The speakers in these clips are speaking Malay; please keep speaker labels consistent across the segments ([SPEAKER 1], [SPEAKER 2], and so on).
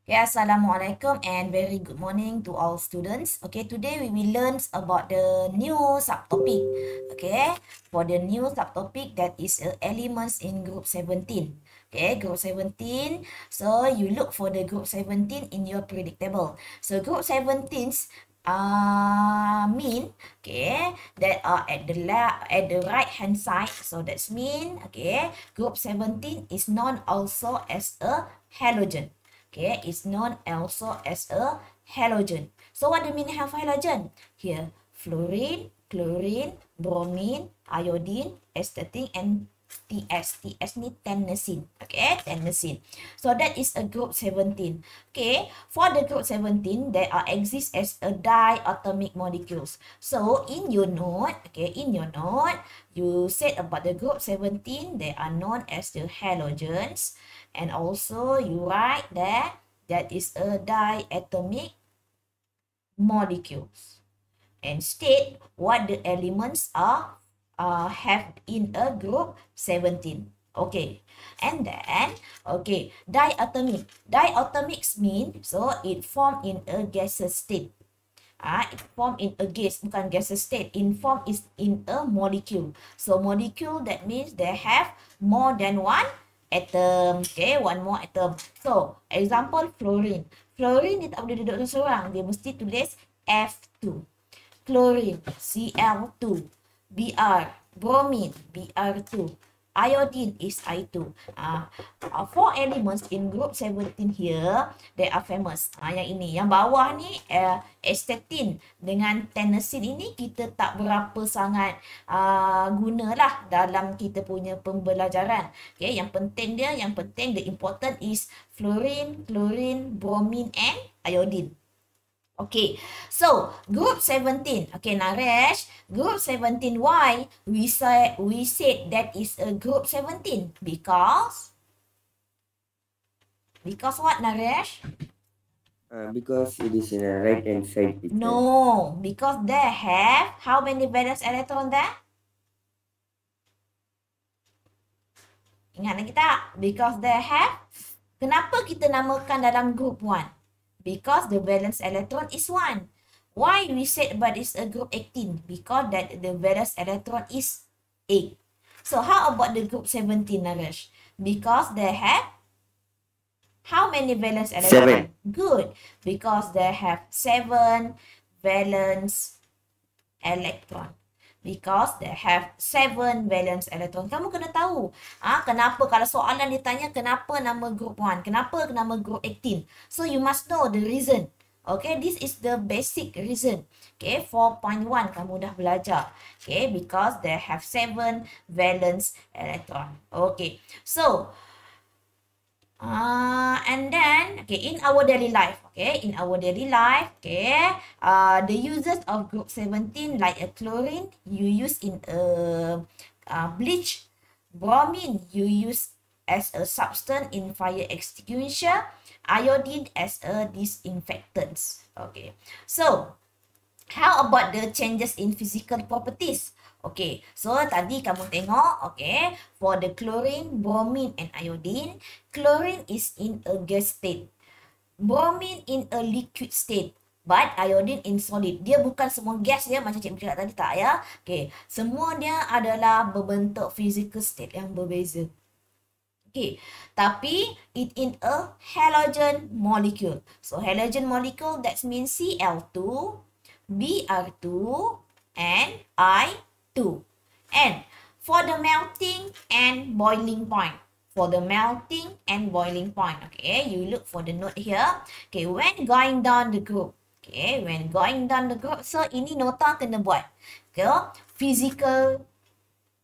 [SPEAKER 1] Okay, Assalamualaikum and very good morning to all students. Okay, today we will learn about the new subtopic. Okay, for the new subtopic that is elements in group 17. Okay, group 17. So you look for the group 17 in your predictable. So group 17's mean okay that are at the right hand side. So that's mean okay group 17 is known also as a halogen. Okay, it's known also as a halogen. So what do you mean have halogen? Here, fluorine, chlorine, bromine, iodine, astatine, and TS. TS ni tennessine. Okay, tennessine. So that is a group 17. Okay, for the group 17, there are exist as a diatomic molecules. So in your note, okay, in your note, you said about the group 17, they are known as the halogens. And also you write that is a diatomic molecules. And state what the elements are have in a group 17. Okay. And then, okay, diatomic. Diatomics mean, so it form in a gaseous state. It form in a gas, bukan gaseous state. In form is in a molecule. So molecule, that means they have more than one atom. Okay, one more atom. So, example fluorine. Fluorine dia tak boleh duduk seorang. Dia mesti tulis F2. Chlorine, Cl2. Br, bromine, Br2. Iodine is I2. Four elements in group 17 here, they are famous. Yang ini. Yang bawah ni, astatine dengan tennessine ini kita tak berapa sangat gunalah dalam kita punya pembelajaran. Okay, yang penting the important is fluorine, chlorine, bromine, and iodine. Okay, so group 17. Okay, Naresh, group 17. Why we said that is a group 17? Because what, Naresh?
[SPEAKER 2] Because it is in a right hand side picture.
[SPEAKER 1] No, because they have how many valence electron there? Ingat lagi tak? Because they have. Kenapa kita namakan dalam group 1? Because the valence electron is 1. Why we said about this a group 18? Because that the valence electron is 8. So how about the group 17, Naresh? Because they have how many valence electron?
[SPEAKER 2] 7.
[SPEAKER 1] Good. Because they have 7 valence electron. Because they have 7 valence electron. Kamu kena tahu. Kenapa kalau soalan ditanya kenapa nama group 1? Kenapa nama group 18? So you must know the reason. Okay, this is the basic reason. Okay, 4.1 kamu dah belajar. Okay, because they have 7 valence electron. Okay, so and then, okay, in our daily life, okay, the uses of group 17 like a chlorine, you use in a bleach. Bromine, you use as a substance in fire extinguisher. Iodine as a disinfectant. Okay, so how about the changes in physical properties? Okay, so tadi kamu tengok, okay, for the chlorine, bromine, and iodine, chlorine is in a gas state, bromine in a liquid state, but iodine in solid. Dia bukan semua gas ya, macam cikgu cakap tadi tak ya. Okay, semua dia adalah berbentuk physical state yang berbeza. Okay, tapi it in a halogen molecule. So halogen molecule, that means Cl2, Br2, and I2. And for the melting and boiling point. For the melting and boiling point. Okay, you look for the note here. Okay, when going down the group. Okay, when going down the group. So, ini nota kena buat. Okay, physical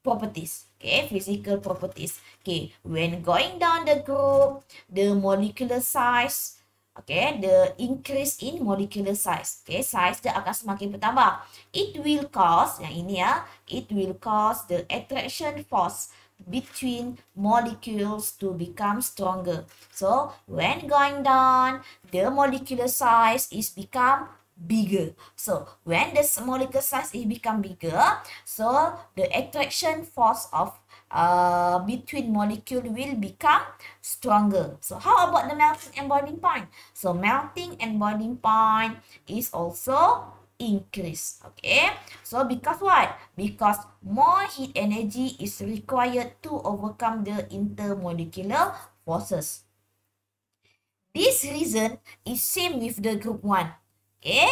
[SPEAKER 1] properties. Okay, physical properties. Okay, when going down the group, the molecular size, okay, the increase in molecular size. Okay, size dia akan semakin bertambah. It will cause, yang ini ya, it will cause the attraction force between molecules to become stronger. So, when going down, the molecular size is become bigger. So, when the molecular size is become bigger, so the attraction force of between molecule will become stronger. So how about the melting and boiling point? So melting and boiling point is also increase. Okay, so because what? Because more heat energy is required to overcome the intermolecular forces. This reason is same with the group 1. Okay,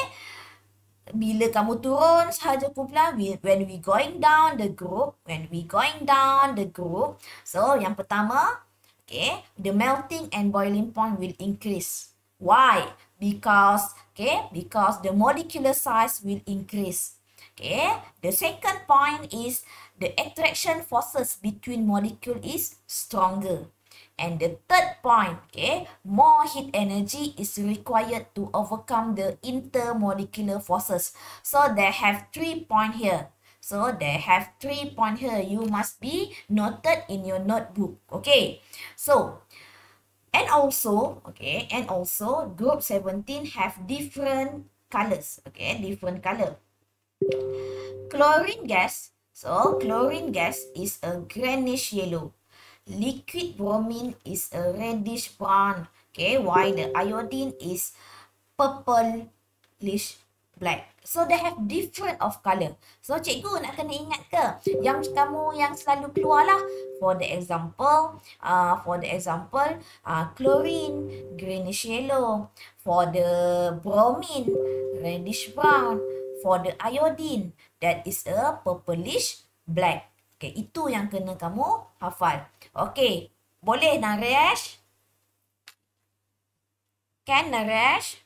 [SPEAKER 1] bila kamu turun sahaja kumpulan, when we going down the group, so yang pertama, okay, the melting and boiling point will increase. Why? Because the molecular size will increase. Okay, the second point is the attraction forces between molecule is stronger. And the third point, okay, more heat energy is required to overcome the intermolecular forces. So they have 3 points here. You must be noted in your notebook. Okay. So, and also, group 17 have different colors. Okay, different color. Chlorine gas. So, chlorine gas is a greenish yellow. Liquid bromine is a reddish brown. Okay, while the iodine is purplish black. So they have different of color. So cikgu nak kena ingat ke yang kamu yang selalu keluar lah. For the example, chlorine greenish yellow. For the bromine reddish brown. For the iodine that is a purplish black. Okay, itu yang kena kamu hafal. Okay, boleh Naresh? Can Naresh?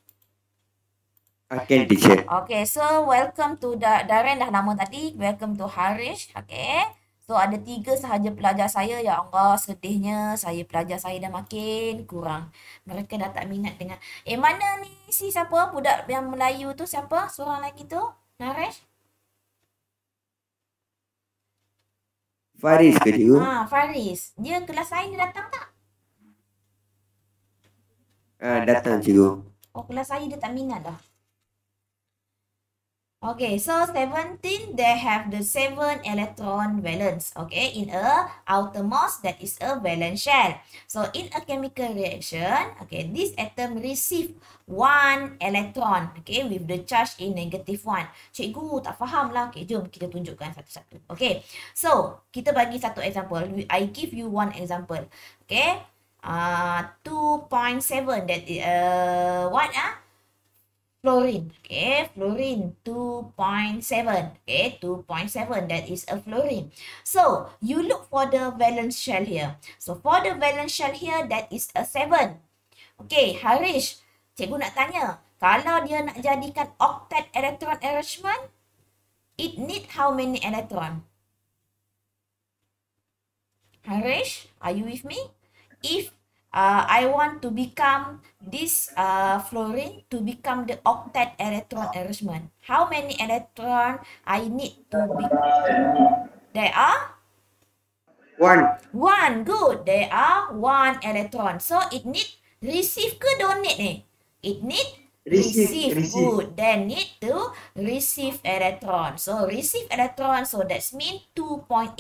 [SPEAKER 2] Okay, teacher.
[SPEAKER 1] Okay, so welcome to Darren dah nama tadi. Welcome to Harish. Okay, so ada 3 sahaja pelajar saya. Ya Allah, sedihnya pelajar saya dah makin kurang. Mereka dah tak minat dengan. Mana ni si siapa? Budak yang Melayu tu siapa? Seorang lagi tu? Naresh?
[SPEAKER 2] Faris ke cikgu?
[SPEAKER 1] Faris. Dia kelas lain dia datang tak?
[SPEAKER 2] Datang cikgu.
[SPEAKER 1] Oh, kelas saya dia tak minat dah. Okay, so 17, they have the 7 electron valence, okay, in a outermost, that is a valence shell. So, in a chemical reaction, okay, this atom receive 1 electron, okay, with the charge in -1. Cikgu tak faham lah. Okay, jom kita tunjukkan satu-satu. Okay, so, kita bagi satu example. I give you one example. Okay, 2.7, that is, fluorine. Okay, fluorine 2.7. Okay, 2.7, that is a fluorine. So, you look for the valence shell here. So, for the valence shell here, that is a 7. Okay, Harish, cikgu nak tanya, kalau dia nak jadikan octet electron arrangement, it need how many electron? Harish, are you with me? If I want to become this fluorine to become the octet electron arrangement, how many electron I need to be? There are?
[SPEAKER 2] 1.
[SPEAKER 1] 1, good. There are 1 electron. So, it need receive ke donate ni? It need receive. Good. Then need to receive electron. So, receive electron. So, that's mean 2.8.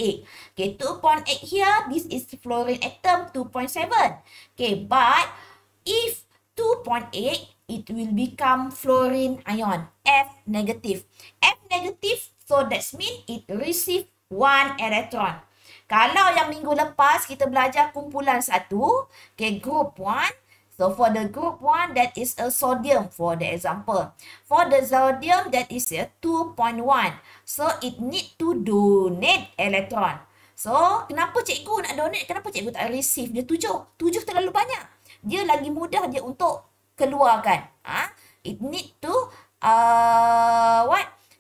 [SPEAKER 1] Okay, 2.8 here. This is fluorine atom 2.7. Okay, but if 2.8, it will become fluorine ion. F negative. F negative. So, that's mean it receive 1 electron. Kalau yang minggu lepas kita belajar kumpulan 1, okay, group 1. So, for the group 1, that is a sodium for the example. For the sodium, that is a 2.1. So, it need to donate electron. So, kenapa cikgu nak donate? Kenapa cikgu tak receive? Dia 7. 7 terlalu banyak. Dia lagi mudah dia untuk keluarkan. It need to,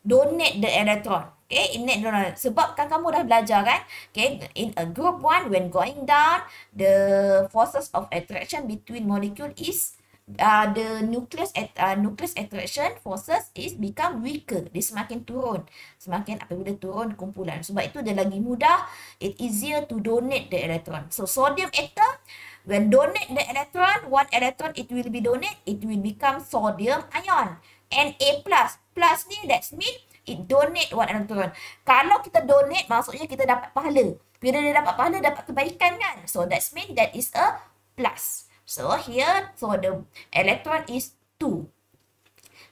[SPEAKER 1] donate the electron. Okay, in net sebab kan kamu dah belajar kan, okay, in a group 1 when going down, the forces of attraction between molecule is the nucleus attraction forces is become weaker. Dia semakin turun, semakin apabila turun kumpulan. Sebab itu dia lagi mudah, it easier to donate the electron. So sodium atom, when donate the electron, 1 electron it will be donate, it will become sodium ion. Na plus ni, that's mean it donate 1 electron. Kalau kita donate, maksudnya kita dapat pahala. Bila dia dapat pahala, dapat kebaikan kan? So that's mean that is a plus. So here, so the electron is 2.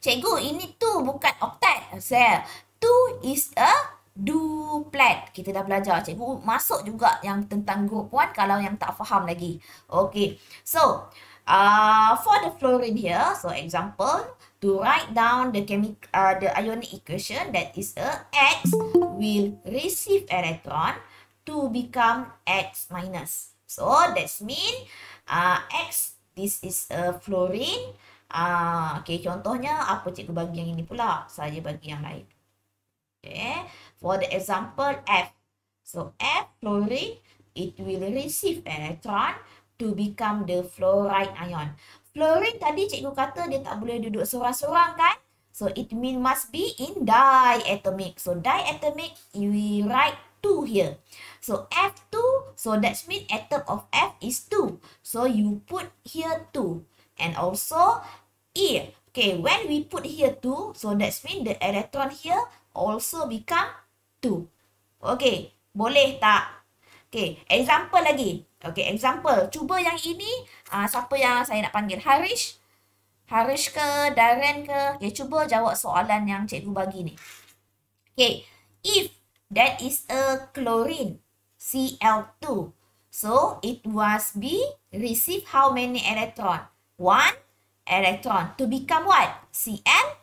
[SPEAKER 1] Cikgu, ini 2 bukan octet. Saya 2 is a duplet. Kita dah belajar. Cikgu masuk juga yang tentang group 1 kalau yang tak faham lagi. Okay. So, for the fluorine here, so example, to write down the ionic equation, that is a X will receive electron to become X minus. So that's mean X, this is a fluorine. Okay, contohnya apa cikgu bagi yang ini pula? Saya bagi yang lain. Okay, for the example F. So F fluorine, it will receive electron to become the fluoride ion. Fluorine tadi cikgu kata dia tak boleh duduk seorang-seorang kan? So it mean must be in diatomic. So diatomic, we write 2 here. So F2, so that means atom of F is 2. So you put here 2. And also E. Okay, when we put here 2, so that means the electron here also become 2. Okay, boleh tak? Okay, example lagi. Okay, example. Cuba yang ini, siapa yang saya nak panggil? Harish? Harish ke? Darren ke? Okay, cuba jawab soalan yang cikgu bagi ni. Okay, if that is a chlorine, Cl2. So, it must be receive how many electron? 1 electron. To become what? Cl?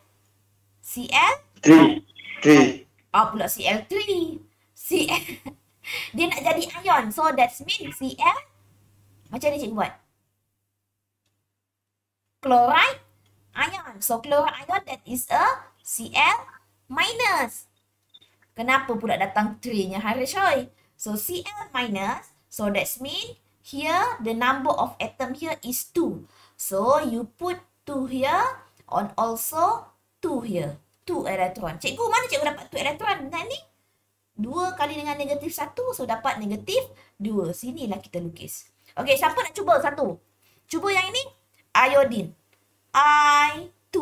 [SPEAKER 1] Cl?
[SPEAKER 2] 3.
[SPEAKER 1] Pula Cl3. Cl. Dia nak jadi ion. So, that means Cl. Macam ni cikgu buat. Chloride ion. So, chloride ion, that is a Cl minus. Kenapa pula datang 3-nya Harish? So, Cl minus. So, that means here, the number of atom here is 2. So, you put 2 here and also 2 here. 2 electron. Cikgu, mana cikgu dapat 2 electron? Nah, ni 2 kali dengan negatif 1, so dapat negatif 2. Sinilah kita lukis. Okey, siapa nak cuba satu? Cuba yang ini. Iodine. I2.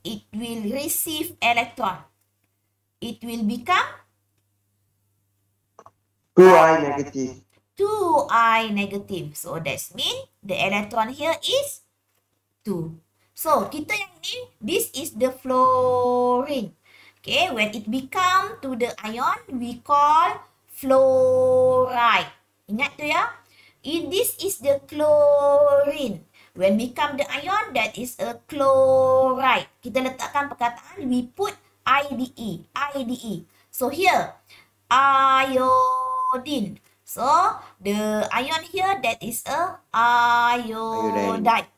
[SPEAKER 1] It will receive electron. It will become
[SPEAKER 2] 2I negative.
[SPEAKER 1] 2I negative. So, that means the electron here is 2. So, kita yang ini, this is the fluorine. Okay, when it become to the ion, we call fluoride. Ingat tu ya. This is the chlorine. When become the ion, that is a chloride. Kita letakkan perkataan, we put IDE. IDE. So here, iodine. So, the ion here, that is a iodide.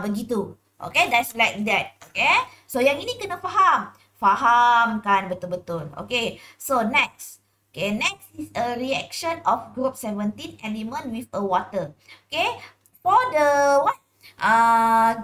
[SPEAKER 1] Begitu. Okay, that's like that. Okay, so yang ini kena faham. Fahamkan betul-betul. Okay, so next. Okay, next is a reaction of group 17 element with a water. Okay, for the what?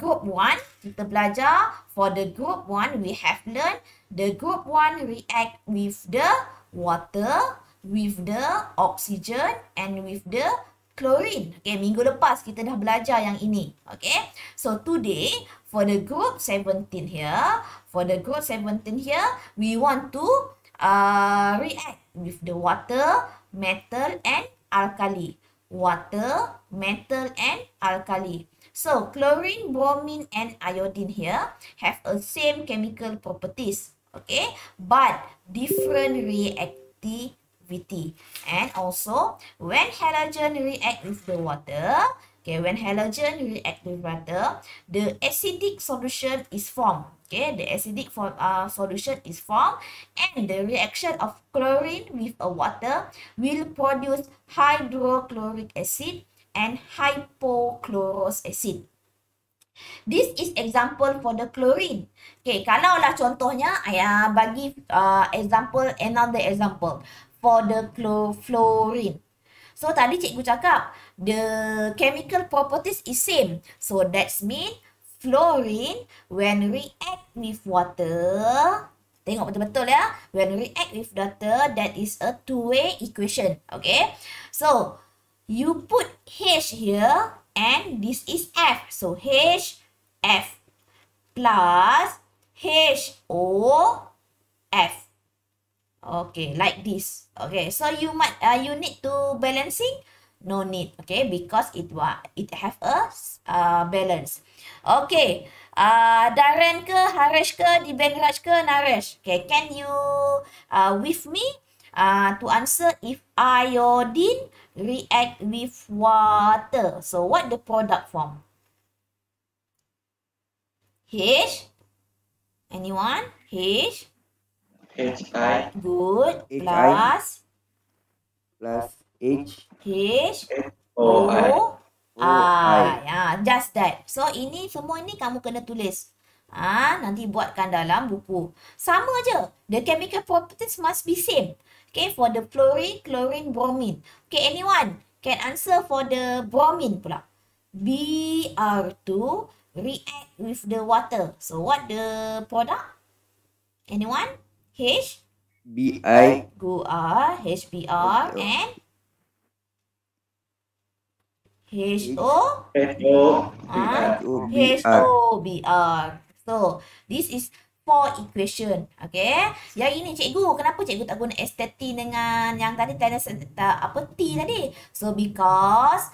[SPEAKER 1] Group 1, kita belajar. For the group 1, we have learned the group 1 react with the water, with the oxygen, and with the chlorine. Okay, minggu lepas kita dah belajar yang ini. Okay, so today for the group 17 here, we want to react with the water, metal, and alkali. Water, metal, and alkali. So, chlorine, bromine, and iodine here have a same chemical properties. Okay, but different reactivity. And also, when halogen react with the water, okay, when halogen react with water, the acidic solution is formed. Okay, the acidic solution is formed, and the reaction of chlorine with a water will produce hydrochloric acid and hypochlorous acid. This is example for the chlorine. Okay, kalau lah contohnya, bagi example, another example for the fluorine. So, tadi cikgu cakap, the chemical properties is same. So, that's mean fluorine when react with water, tengok betul-betul ya, when react with water, that is a two-way equation. Okay, so you put H here and this is F. So HF plus HOF. Okay, like this. Okay, so you need to balancing? No need. Okay, because it have a balance. Okay, Darren ke, Haresh ke, Dibenraj ke, Naresh? Okay, can you with me to answer if iodine react with water? So what the product form? H? Anyone? H?
[SPEAKER 3] HI
[SPEAKER 1] Good.
[SPEAKER 2] HI
[SPEAKER 1] Plus
[SPEAKER 2] plus H
[SPEAKER 1] H
[SPEAKER 3] O I.
[SPEAKER 1] O
[SPEAKER 2] O I.
[SPEAKER 1] just that. So ini semua ni kamu kena tulis. Nanti buatkan dalam buku. Sama je. The chemical properties must be same. Okay, for the fluorine, chlorine, bromine. Okay, anyone can answer for the bromine pula. Br2 react with the water. So what the product? Anyone? H?
[SPEAKER 2] BI.
[SPEAKER 1] Go R, HBr, and HO?
[SPEAKER 3] HOBR.
[SPEAKER 1] HOBr. So, this is 4 equation. Okay. Yang ini cikgu, kenapa cikgu tak guna STT dengan yang tadi T tadi? So, because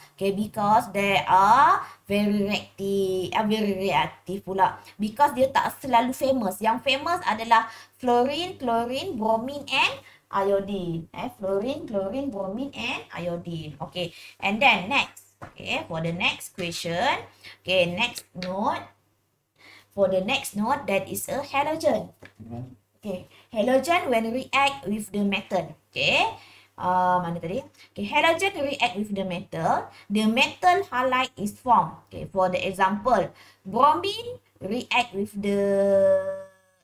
[SPEAKER 1] they are very reactive pula. Because dia tak selalu famous. Yang famous adalah fluorine, chlorine, bromine and iodine. Fluorine, chlorine, bromine and iodine. Okay. And then next. Okay, for the next question. Okay, next note. For the next note, that is a halogen. Okay, halogen when react with the metal. Okay, mana tadi? Okay, halogen react with the metal halide is formed. Okay, for the example, bromine react with the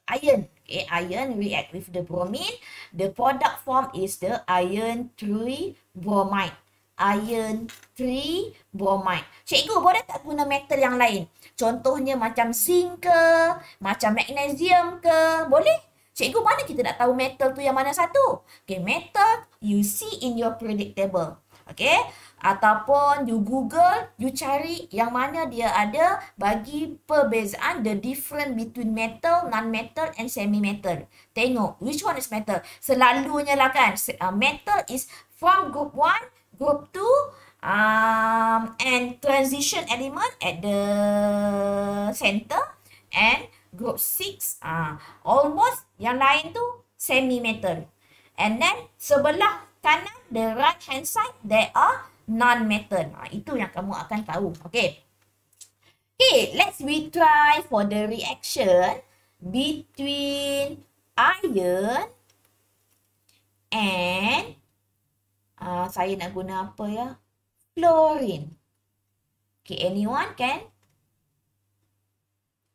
[SPEAKER 1] iron. Okay, iron react with the bromine. The product form is the iron 3 bromide. Iron 3 bromide. Cikgu boleh tak guna metal yang lain? Contohnya macam zinc ke, macam magnesium ke? Boleh? Cikgu mana kita nak tahu metal tu yang mana satu? Okay, metal you see in your periodic table. Okay, ataupun you Google, you cari yang mana dia ada bagi perbezaan the difference between metal, non-metal and semi-metal. Tengok which one is metal. Selalunya lah kan, metal is from group 1, group 2, and transition element at the center, and group 6, almost yang lain tu semi-metal. And then sebelah kanan, the right hand side, there are non-metal. Itu yang kamu akan tahu. Okay. Okay, let's try for the reaction between iron and saya nak guna apa ya? Fluorine. Okay, anyone can?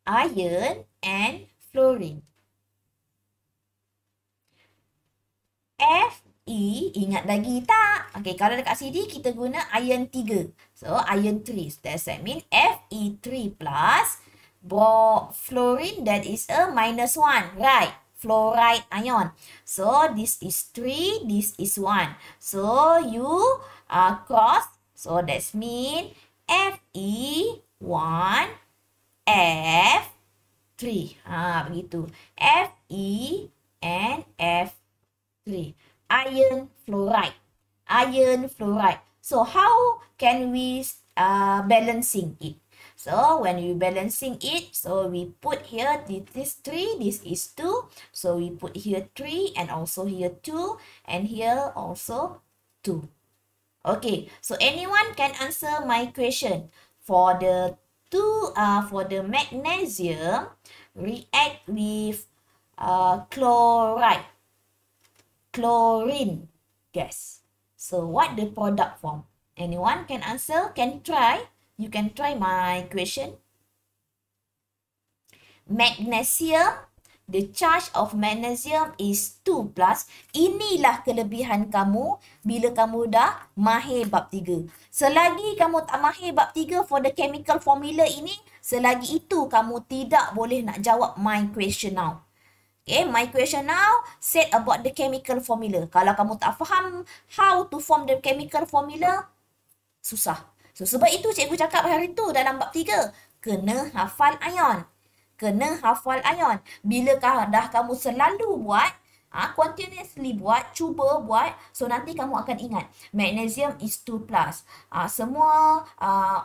[SPEAKER 1] Iron and fluorine. Fe, ingat lagi tak? Okay, kalau dekat sini kita guna iron 3. So, iron 3. That means Fe3 plus fluorine, that is a -1, right? Fluoride ion. So, this is 3, this is 1. So, you cross. So, that means Fe1, F3. Begitu. Fe and F3. Iron fluoride. Iron fluoride. So, how can we balancing it? So, when we balancing it, so we put here, this is 3, this is 2. So, we put here 3 and also here 2 and here also 2. Okay, so anyone can answer my question. For the for the magnesium, react with chlorine gas. So, what the product form? Anyone can answer? Can try? You can try my question. Magnesium, the charge of magnesium is 2 plus. Inilah kelebihan kamu bila kamu dah mahir bab 3. Selagi kamu tak mahir bab 3 for the chemical formula ini, selagi itu kamu tidak boleh nak jawab my question now. Okay, my question now said about the chemical formula. Kalau kamu tak faham how to form the chemical formula, susah. So, sebab itu cikgu cakap hari tu dalam bab 3, kena hafal ion. Kena hafal ion. Bila dah kamu selalu buat, Continuously buat, cuba buat. So nanti kamu akan ingat. Magnesium is 2 plus. Semua,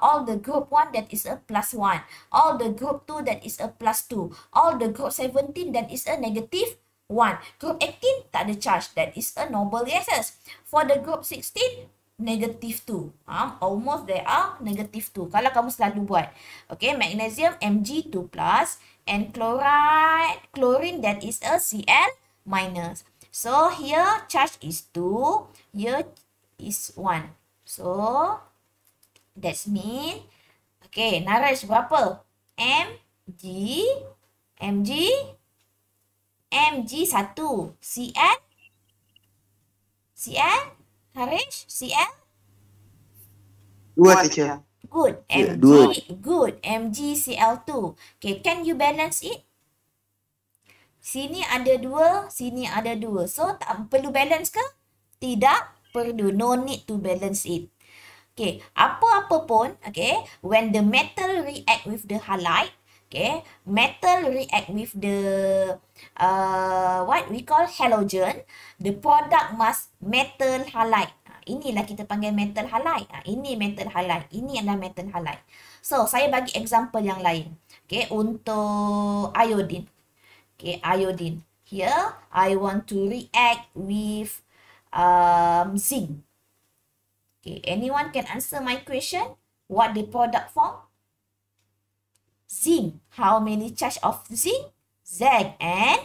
[SPEAKER 1] all the group 1 that is a plus 1. All the group 2 that is a plus 2. All the group 17 that is a negative 1. Group 18 tak ada charge. That is a noble gases. For the group 16, negative 2. Almost there are negative 2. Kalau kamu selalu buat. Okay, magnesium Mg2 plus and chlorine that is a Cl minus. So here charge is 2, here is 1. So that's mean, okay, Naresh berapa? Mg 1. Cl, Naresh, Cl?
[SPEAKER 4] 2 teacher.
[SPEAKER 1] Good.
[SPEAKER 2] Yeah,
[SPEAKER 1] Mg, good. MgCl2. Okay, can you balance it? Sini ada 2, sini ada 2. So, tak perlu balance ke? Tidak perlu. No need to balance it. Okay, apa-apa pun, okay, when the metal react with the halide, okay, metal react with the, what we call halogen, the product must metal halide. Inilah kita panggil metal halide. Ini metal halide. Ini adalah metal halide. So, saya bagi example yang lain. Okay, untuk iodine. Okay, iodine. Here, I want to react with zinc. Okay, anyone can answer my question? What the product form? Zinc. How many charge of zinc? Z and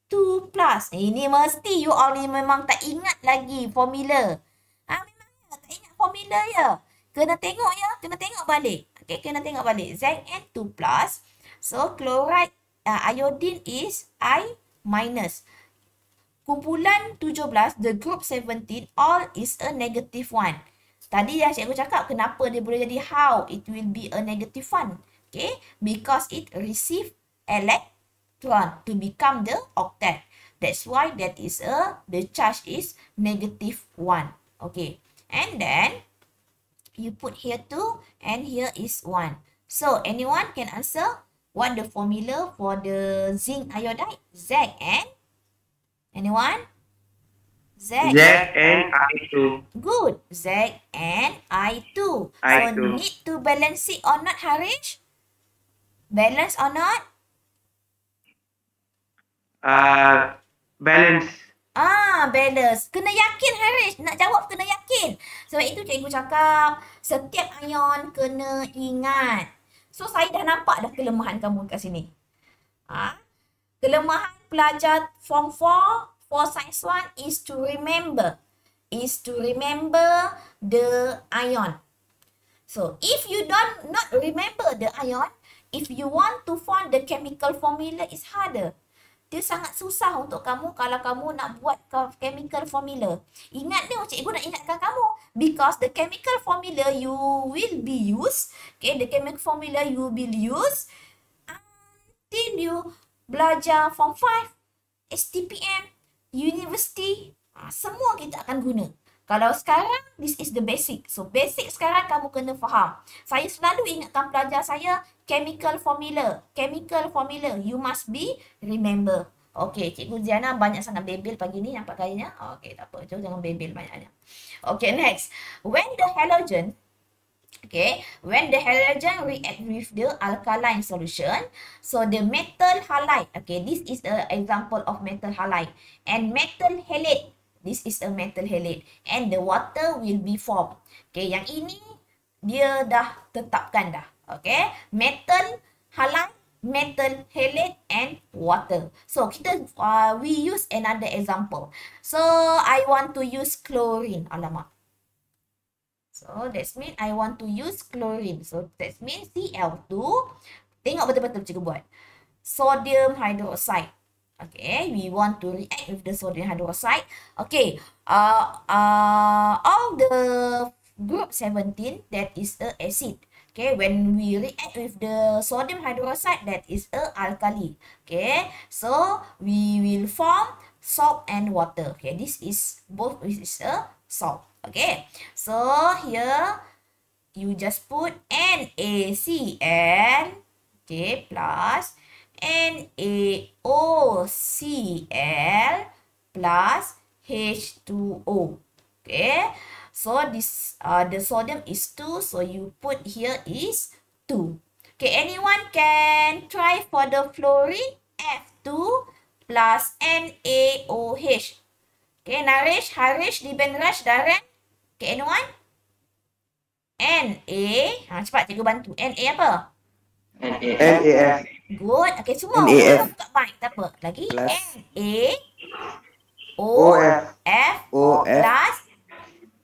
[SPEAKER 1] 2 plus. Ini mesti you all ni memang tak ingat lagi formula. Memang tak ingat formula ya. Kena tengok ya, kena tengok balik. Okay, kena tengok balik. Zn2 plus. So, chloride, iodine is I minus. Kumpulan 17, the group 17, all is a negative 1. Tadi yang cikgu cakap, kenapa dia boleh jadi how it will be a negative 1. Okay, because it receive electron to become the octet. That's why that is the charge is negative 1. Okay, and then you put here 2 and here is 1. So, anyone can answer what the formula for the zinc iodide? Zn. Anyone?
[SPEAKER 4] Z and I2.
[SPEAKER 1] Good. Zn I2. So,
[SPEAKER 4] I2.
[SPEAKER 1] need to balance it or not, Harish? Balance or not?
[SPEAKER 4] Balance.
[SPEAKER 1] Balance. Kena yakin, Harish. Nak jawab kena yakin. Sebab itu cikgu cakap, setiap ion kena ingat. So, saya dah nampak dah kelemahan kamu kat sini. Kelemahan pelajar form 4 for science 1 is to remember. The ion. So, if you not remember the ion, if you want to find the chemical formula, is harder. Dia sangat susah untuk kamu kalau kamu nak buat chemical formula. Ingat ni, cikgu nak ingatkan kamu. Because the chemical formula you will be used. Okay, the chemical formula you will use until you belajar form 5, STPM, university. Semua kita akan guna. Kalau sekarang, this is the basic. So, basic sekarang kamu kena faham. Saya selalu ingatkan pelajar saya, chemical formula. Chemical formula. You must be remember. Okay, Cikgu Ziana banyak sangat bebel pagi ni. Nampak gayanya? Okay, tak apa. Jangan bebel banyaknya. Okay, next. When the halogen react with the alkaline solution, so the metal halide, okay, this is the example of metal halide. And metal halide, this is a metal halide. And the water will be formed. Okay, yang ini dia dah tetapkan dah. Okay, metal halide, metal halide and water. So, kita we use another example. So, I want to use chlorine. Alamak. So, that means I want to use chlorine. So, that means Cl2. Tengok betul-betul cikgu buat. Sodium hydroxide. Okay, we want to react with the sodium hydroxide. Okay, all the group 17, that is a acid. Okay, when we react with the sodium hydroxide, that is a alkali. Okay, so we will form salt and water. Okay, this is both is a salt. Okay, so here you just put NaCl2. Okay, plus NaOCl plus H2O. Okay, so this the sodium is 2, so you put here is 2. Okay, anyone can try for the fluorine? F2 plus NaOH. Okay, Naresh, Harish, Dibenraj, Darren. Okay, anyone? Na. Cepat cikgu bantu. Na apa?
[SPEAKER 3] NaF.
[SPEAKER 4] NaF.
[SPEAKER 1] Good. Okay, semua.
[SPEAKER 2] NaF.
[SPEAKER 1] Buka mic, tak apa. Lagi.
[SPEAKER 2] Plus.
[SPEAKER 4] OF.
[SPEAKER 1] NaOF
[SPEAKER 2] OF.
[SPEAKER 1] plus.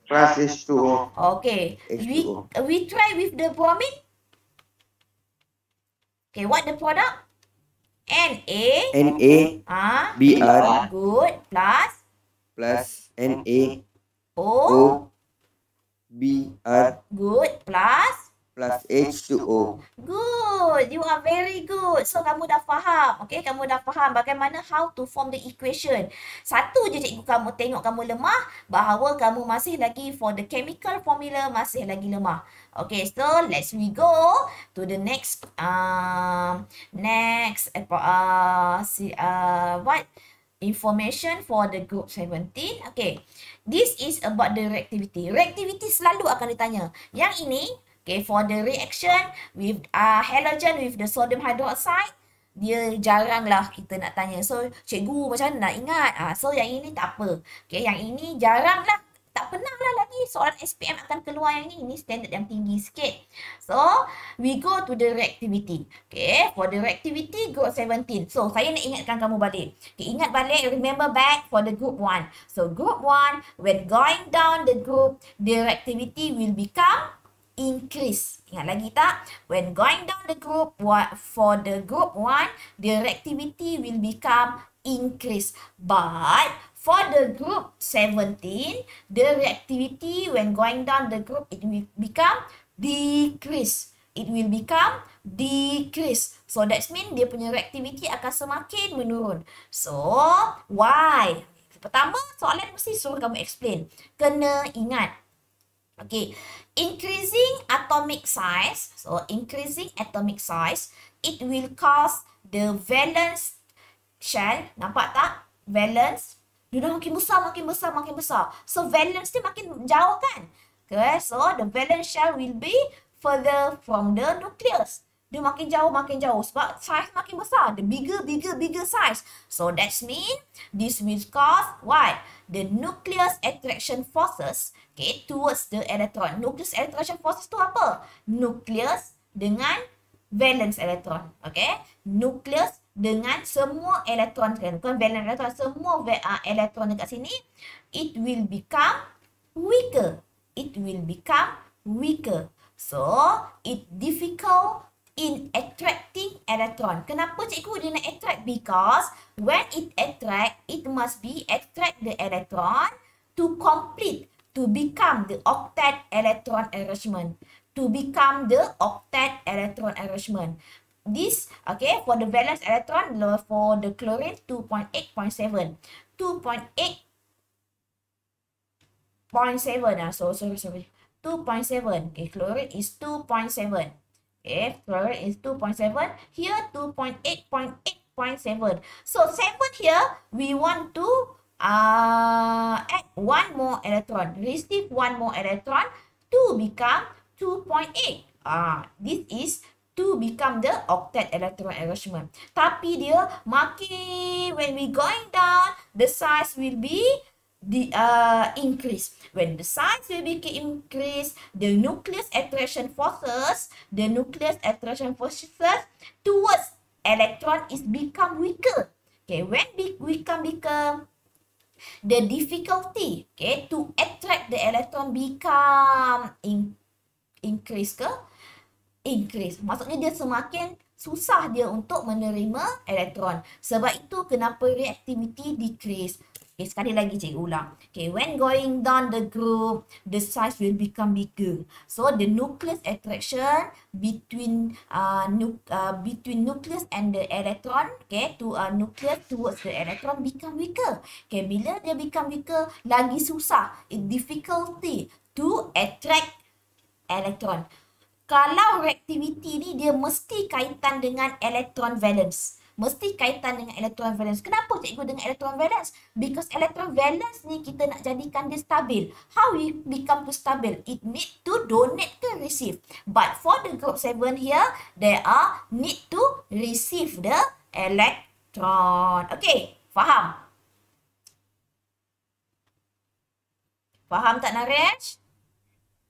[SPEAKER 4] Plus H2O.
[SPEAKER 1] Okay.
[SPEAKER 2] H2O.
[SPEAKER 1] We try with the bromine. Okay, what the product?
[SPEAKER 2] Na Br
[SPEAKER 1] Good. Plus.
[SPEAKER 2] plus Na
[SPEAKER 1] O.
[SPEAKER 2] Br
[SPEAKER 1] Good. Plus.
[SPEAKER 2] plus H2O.
[SPEAKER 1] Good. You are very good. So, kamu dah faham. Okay, kamu dah faham bagaimana how to form the equation. Satu je cikgu kamu tengok kamu lemah, bahawa kamu masih lagi for the chemical formula masih lagi lemah. Okay, so let's we go to the next what information for the group 17. Okay, this is about the reactivity. Reactivity selalu akan ditanya. Yang ini, okay, for the reaction with halogen with the sodium hydroxide, dia jarang lah kita nak tanya. So, cikgu macam mana nak ingat? So, yang ini tak apa. Okay, yang ini jarang lah. Tak pernah lah lagi soalan SPM akan keluar yang ini. Ini standard yang tinggi sikit. So, we go to the reactivity. Okay, for the reactivity, group 17. So, saya nak ingatkan kamu balik. Okay, ingat balik, remember back for the group 1. So, group 1, when going down the group, the reactivity will become increase. Ingat lagi tak? When going down the group, for the group 1, the reactivity will become increase. But for the group 17, the reactivity when going down the group, it will become decrease. It will become decrease. So that means dia punya reactivity akan semakin menurun. So, why? Pertama, soalan mesti suruh kamu explain. Kena ingat. Okay, increasing atomic size. So, increasing atomic size, it will cause the valence shell. Nampak tak? Valence. Dia dah makin besar, makin besar, makin besar. So, valence dia makin jauh kan? Okay, so the valence shell will be further from the nucleus. Dia makin jauh sebab size makin besar. The bigger size. So, that means this will cause what? The nucleus attraction forces, okay, towards the electron. Nucleus attraction forces tu apa? Nucleus dengan valence electron. Okay? Nucleus dengan semua elektron kan, bukan valence elektron, semua elektron dekat sini, it will become weaker. It will become weaker. So, it difficult in attracting electron. Kenapa cikgu dia nak attract? Because when it attract, it must be attract the electron to complete, to become the octet electron arrangement. To become the octet electron arrangement. This, okay, for the valence electron, for the chlorine, 2.8.7. 2.8.7. Sorry. 2.7. Okay, chlorine is 2.7. Okay, chlorine is 2.7. Here, 2.8.8.7. So, 7 here, we want to add 1 more electron. Receive 1 more electron to become 2.8. This is to become the octet electron arrangement. Tapi dia makin, when we going down, the size will be increase. When the size will be increase, the nucleus attraction forces towards electron is become weaker. Okay, when become the difficulty, okay, to attract the electron become increase ke? Increase. Maksudnya dia semakin susah dia untuk menerima elektron. Sebab itu kenapa reactivity decrease. Okay, sekali lagi cikgu ulang. Okay, when going down the group, the size will become bigger. So the nucleus attraction between nucleus and the electron, okay, to nucleus towards the electron become weaker. Okay, bila dia become weaker, lagi susah. It difficulty to attract electron. Kalau reactivity ni dia mesti kaitan dengan electron valence. Mesti kaitan dengan electron valence. Kenapa cikgu dengan electron valence? Because electron valence ni kita nak jadikan dia stabil. How we become to stable? It need to donate ke receive. But for the group 7 here, they are need to receive the electron. Okay, faham? Faham tak Naresh?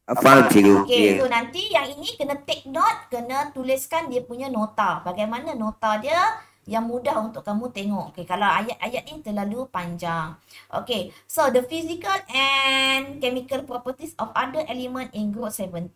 [SPEAKER 2] Faham cikgu.
[SPEAKER 1] Okay, so
[SPEAKER 2] Ya.
[SPEAKER 1] nanti yang ini kena take note, kena tuliskan dia punya nota. Bagaimana nota dia yang mudah untuk kamu tengok. Okay, kalau ayat-ayat ni terlalu panjang. Okay, so the physical and chemical properties of other element in group 17.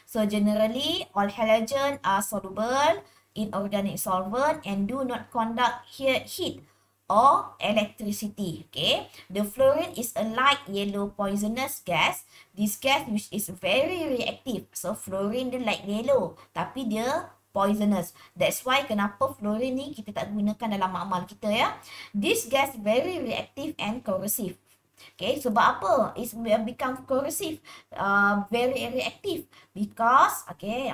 [SPEAKER 1] So generally, all halogen are soluble in organic solvent and do not conduct heat or electricity. Okay, the fluorine is a light yellow poisonous gas. This gas which is very reactive. So fluorine dia light yellow tapi dia poisonous. That's why kenapa fluorine ni kita tak gunakan dalam amal kita ya. This gas very reactive and corrosive. Okay, sebab apa? It's become corrosive, very reactive because okay,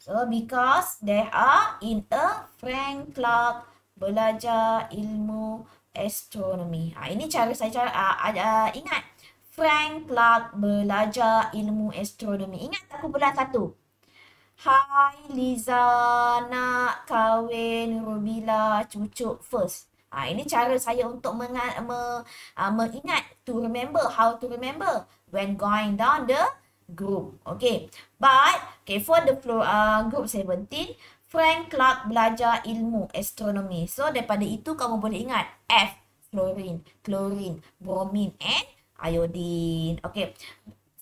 [SPEAKER 1] so because they are in a Frank Clark belajar ilmu astronomi. Ini cara saya ingat. Frank Clark belajar ilmu astronomi. Ingat tak kumpulan 1? Hai Liza nak kahwin Rubila cucuk first. Ini cara saya untuk mengingat, to remember, how to remember when going down the group. Okay, but okay, for the group 17, Frank Clark belajar ilmu astronomi. So, daripada itu kamu boleh ingat F, fluorine, chlorine, bromine, and iodine. Okay.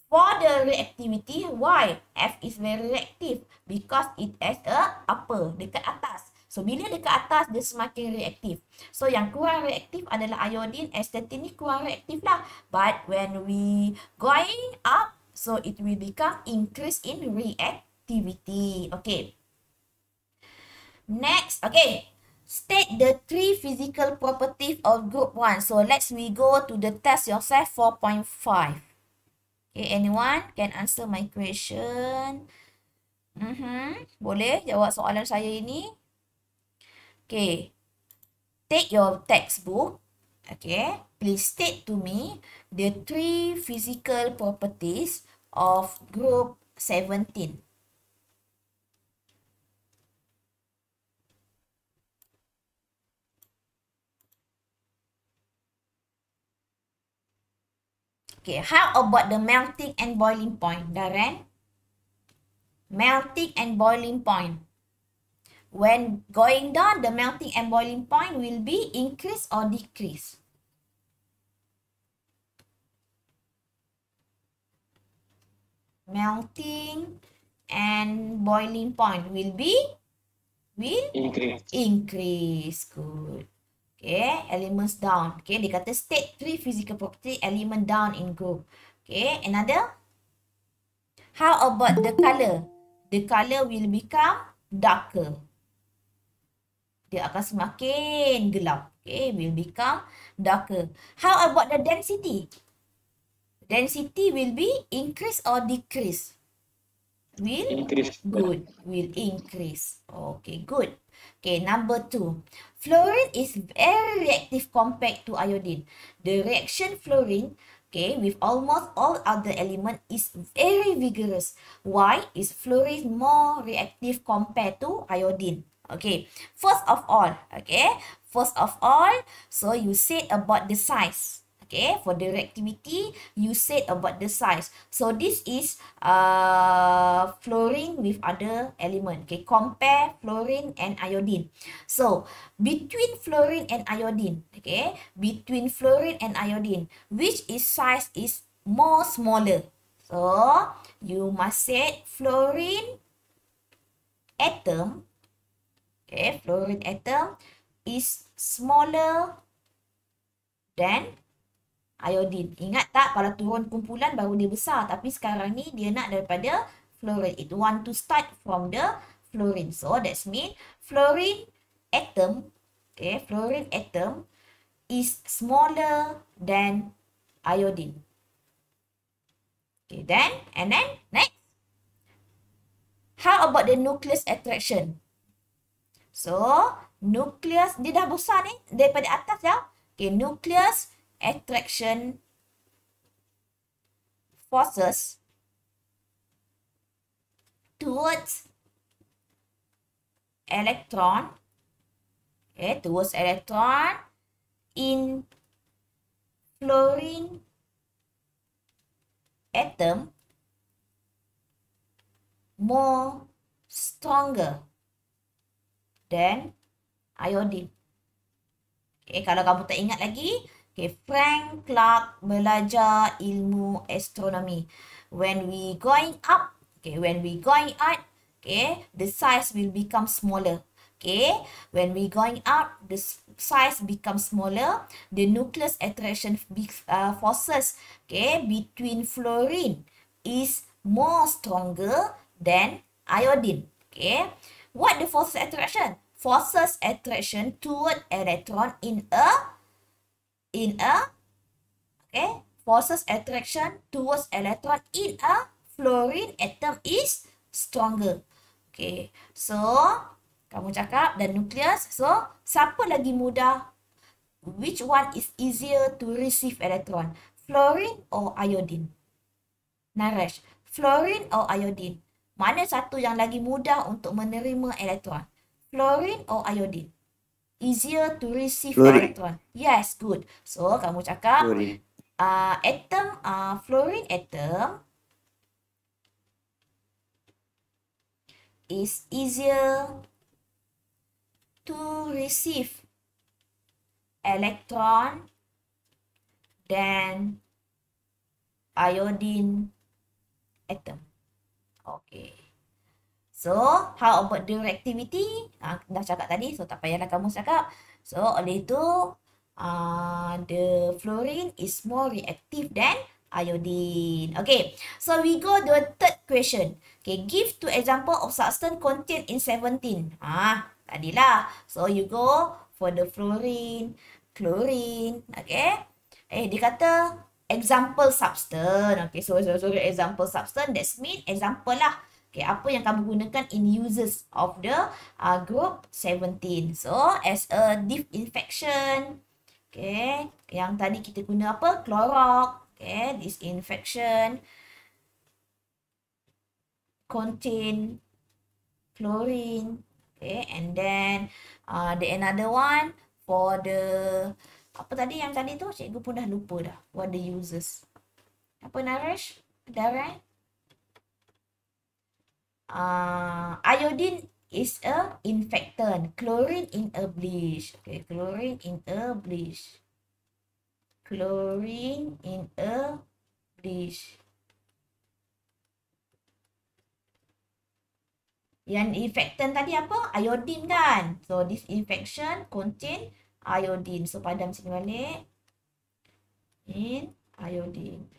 [SPEAKER 1] For the reactivity, why? F is very reactive because it has a upper, dekat atas. So, bila dekat atas, dia semakin reaktif. So, yang kurang reaktif adalah iodine, astatine ni kurang reaktif lah. But when we going up, so it will become increase in reactivity. Okay. Next, okay. State the 3 physical properties of group 1. So, we go to the test yourself 4.5. Okay, anyone can answer my question? Boleh jawab soalan saya ini? Okay. Take your textbook. Okay. Please state to me the 3 physical properties of group 17. Okay, how about the melting and boiling point, Darren? Melting and boiling point. When going down, the melting and boiling point will be increase or decrease? Melting and boiling point will increase. Good. Okay, elements down. Okay, dia kata state 3 physical property element down in group. Okay, another. How about the color? The color will become darker. Dia akan semakin gelap. Okay, will become darker. How about the density? Density will be increase or decrease? Will
[SPEAKER 3] Increase.
[SPEAKER 1] good. Will increase. Okay, good. Okay, number 2. Fluorine is very reactive compared to iodine. The reaction fluorine, okay, with almost all other elements is very vigorous. Why is fluorine more reactive compared to iodine? Okay, first of all, so you said about the size. Okay, for the reactivity, you said about the size. So this is fluorine with other element. Okay, compare fluorine and iodine. So between fluorine and iodine, okay, which is size is more smaller? So you must say fluorine atom. Okay, fluorine atom is smaller than iodine. Ingat tak kalau turun kumpulan baru dia besar. Tapi sekarang ni dia nak daripada fluorine. It want to start from the fluorine. So that's mean fluorine atom, okay, fluorine atom is smaller than iodine. Okay, then next. How about the nucleus attraction? So, nucleus, dia dah besar ni, daripada atas dah. Okay, nucleus attraction forces towards electron, okay, towards electron in fluorine atom more stronger than iodine. Okay, kalau kamu tak ingat lagi, okay, Frank Clark belajar ilmu astronomi. When we going up, okay, the size will become smaller. Okay, when we going up, the size becomes smaller. The nucleus attraction forces, okay, between fluorine is more stronger than iodine. Okay, what the forces attraction? Forces attraction toward electron in a okay, forces attraction towards electron in a fluorine atom is stronger. Okay, so kamu cakap dan nucleus. So siapa lagi mudah? Which one is easier to receive electron? Fluorine or iodine? Naresh, fluorine or iodine? Mana satu yang lagi mudah untuk menerima elektron? Fluorine or iodine? Easier to receive
[SPEAKER 2] Fluorine.
[SPEAKER 1] electron. Yes, good. So, kamu cakap
[SPEAKER 2] Fluorine.
[SPEAKER 1] fluorine atom is easier to receive electron than iodine atom. Okay. So, how about the reactivity? Dah cakap tadi, so tak payahlah kamu cakap. So, oleh itu, the fluorine is more reactive than iodine. Okay, so we go to the third question. Okay, give two example of substance contained in 17. Tadilah. So, you go for the fluorine, chlorine. Okay. Dia kata example substance. Okay, so example substance, that's mean example lah. Okay, apa yang kamu gunakan in uses of the group 17. So, as a disinfection. Okay, yang tadi kita guna apa? Clorox. Okay, disinfection contain chlorine. Okay, and then the another one for the apa tadi yang tadi tu? Cikgu pun dah lupa dah. What the uses? Apa Naresh? Darren? Iodine is a infectant. Chlorine in a bleach. Okay, chlorine in a bleach. Chlorine in a bleach. Yang infectant tadi apa? Iodine kan? So, this infection contain iodine. So, padam sini balik. In iodine.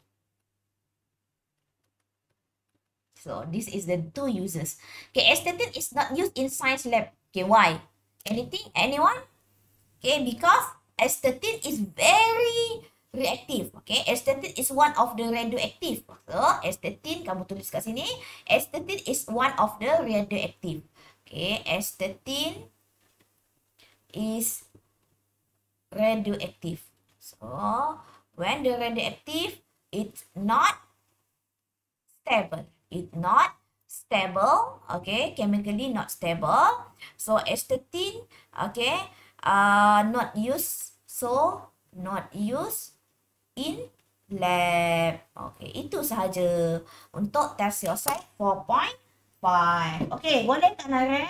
[SPEAKER 1] So, this is the two uses. Okay, astatine is not used in science lab. Okay, why? Anything? Anyone? Okay, because astatine is very reactive. Okay, astatine is one of the radioactive. So, astatine, kamu tulis kat sini. Astatine is one of the radioactive. Okay, astatine is radioactive. So, when the radioactive, it's not stable. It's not stable, okay, chemically not stable. So, astatine, okay, not used, so not used in lab. Okay, itu sahaja untuk test your site 4.5. Okay, boleh tak Naren?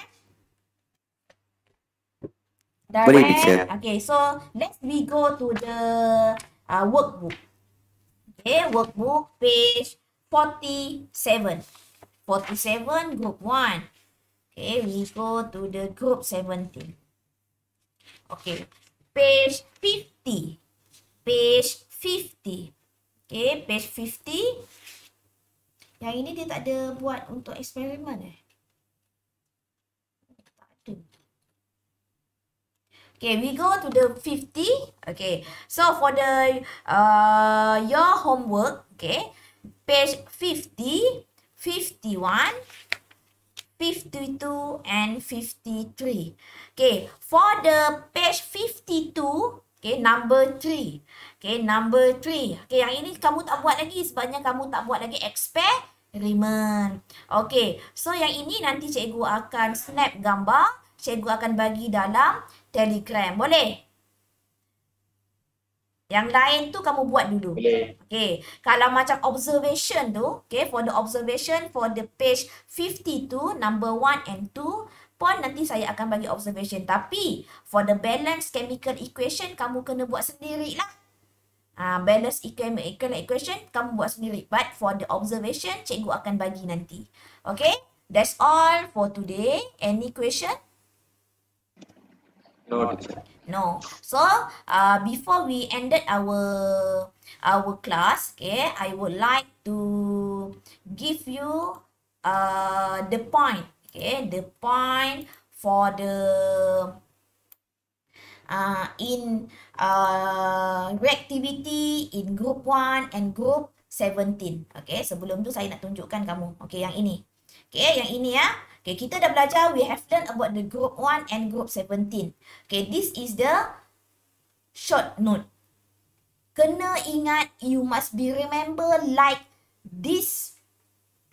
[SPEAKER 2] Boleh, teacher.
[SPEAKER 1] Okay, so let's we go to the workbook. Okay, workbook page 47. 47 group 1. Okay, we go to the group 17. Okay, page 50. Page 50. Okay, page 50. Yang ini dia tak ada buat untuk eksperimen Tak ada. Okay, we go to the 50. Okay, so for the your homework, okay, page 50, 51, 52 and 53. Okay, for the page 52, okay, number 3. Okay, number 3. Okay, yang ini kamu tak buat lagi sebabnya kamu tak buat lagi eksperimen. Okay, so yang ini nanti cikgu akan snap gambar. Cikgu akan bagi dalam Telegram. Boleh? Yang lain tu kamu buat dulu.
[SPEAKER 3] Boleh.
[SPEAKER 1] Okay. Kalau macam observation tu, okay, for the observation for the page 52, number 1 and 2, pun nanti saya akan bagi observation. Tapi, for the balance chemical equation, kamu kena buat sendirilah. Balance chemical equation, kamu buat sendiri. But, for the observation, cikgu akan bagi nanti. Okay? That's all for today. Any question?
[SPEAKER 3] No, teacher.
[SPEAKER 1] No. So, before we ended our class, okay, I would like to give you the point, okay, the point for the in reactivity in group 1 and group 17. Okay, sebelum tu saya nak tunjukkan kamu. Okay, yang ini. Okay, yang ini ya. Okay, kita dah belajar, we have learned about the group 1 and group 17. Okay, this is the short note. Kena ingat, you must be remember like this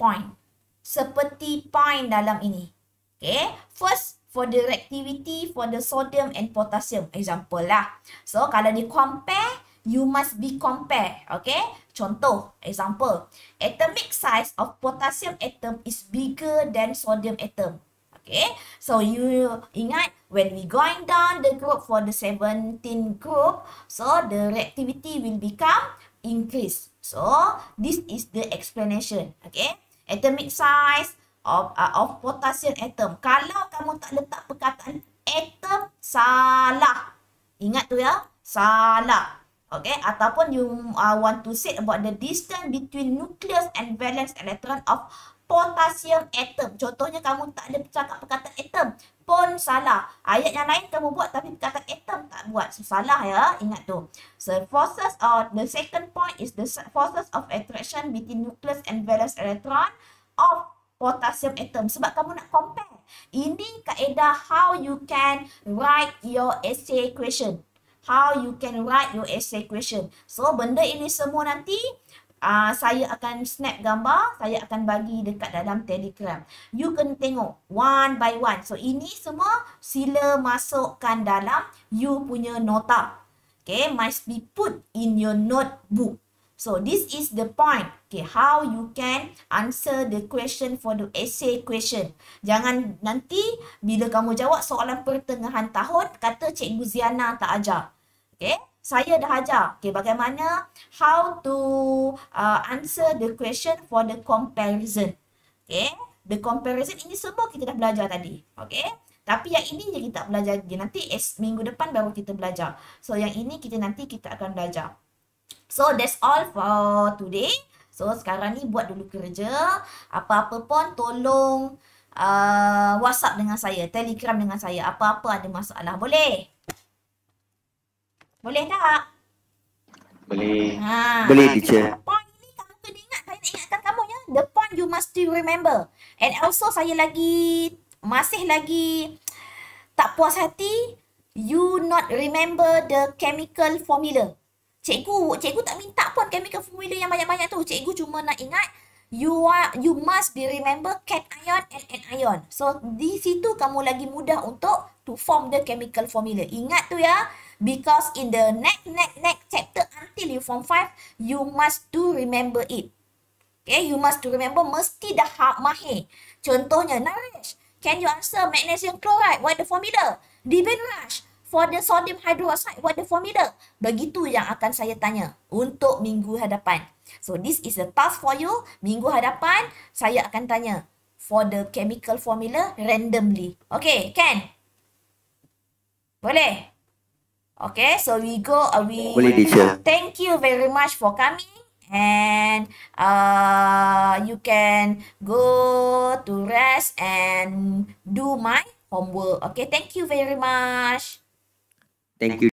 [SPEAKER 1] point. Seperti point dalam ini. Okay, first for the reactivity for the sodium and potassium. Example lah. So, kalau di compare, you must be compare. Okay, contoh, example. Atomic size of potassium atom is bigger than sodium atom. Okay, so you ingat when we going down the group for the 17 group, so the reactivity will become increase. So this is the explanation. Okay, atomic size of potassium atom. Kalau kamu tak letak perkataan atom, salah. Ingat tu ya, salah. Okay, ataupun you want to say about the distance between nucleus and valence electron of potassium atom. Contohnya kamu tak ada cakap perkataan atom pun salah. Ayat yang lain kamu buat tapi perkataan atom tak buat. So, salah ya, ingat tu. So, forces or the second point is the forces of attraction between nucleus and valence electron of potassium atom. Sebab kamu nak compare. Ini kaedah how you can write your essay question. How you can write your essay question. So, benda ini semua nanti saya akan snap gambar, saya akan bagi dekat dalam Telegram. You kena tengok one by one. So, ini semua sila masukkan dalam you punya nota. Okay, must be put in your notebook. So, this is the point. Okay, how you can answer the question for the essay question. Jangan nanti bila kamu jawab soalan pertengahan tahun, kata Cikgu Ziana tak ajar. Okay, saya dah ajar. Okay, bagaimana how to answer the question for the comparison. Okay, the comparison ini semua kita dah belajar tadi. Okay, tapi yang ini je kita tak belajar lagi. Nanti minggu depan baru kita belajar. So, yang ini nanti kita akan belajar. So, that's all for today. So, sekarang ni buat dulu kerja. Apa-apa pun tolong WhatsApp dengan saya, Telegram dengan saya. Apa-apa ada masalah. Boleh? Boleh tak?
[SPEAKER 3] Boleh.
[SPEAKER 2] Boleh, teacher.
[SPEAKER 1] Point ni kamu kena ingat. Saya nak ingatkan kamu ya. The point you must still remember. And also saya masih lagi tak puas hati. You not remember the chemical formula. Cikgu tak minta pun chemical formula yang banyak-banyak tu. Cikgu cuma nak ingat you must be remember cation and anion. So di situ kamu lagi mudah untuk to form the chemical formula. Ingat tu ya. Because in the next chapter until you form 5, you must to remember it. Okay, you must to remember mesti dah mahir. Contohnya, Naresh, can you answer magnesium chloride? What the formula? Dibin Rush, for the sodium hydroxide, what the formula? Begitu yang akan saya tanya untuk minggu hadapan. So, this is a task for you. Minggu hadapan, saya akan tanya for the chemical formula randomly. Okay, can? Boleh? Okay, so we go.
[SPEAKER 2] Boleh, teacher.
[SPEAKER 1] Thank you very much for coming. And you can go to rest and do my homework. Okay, thank you very much.
[SPEAKER 2] Thank you.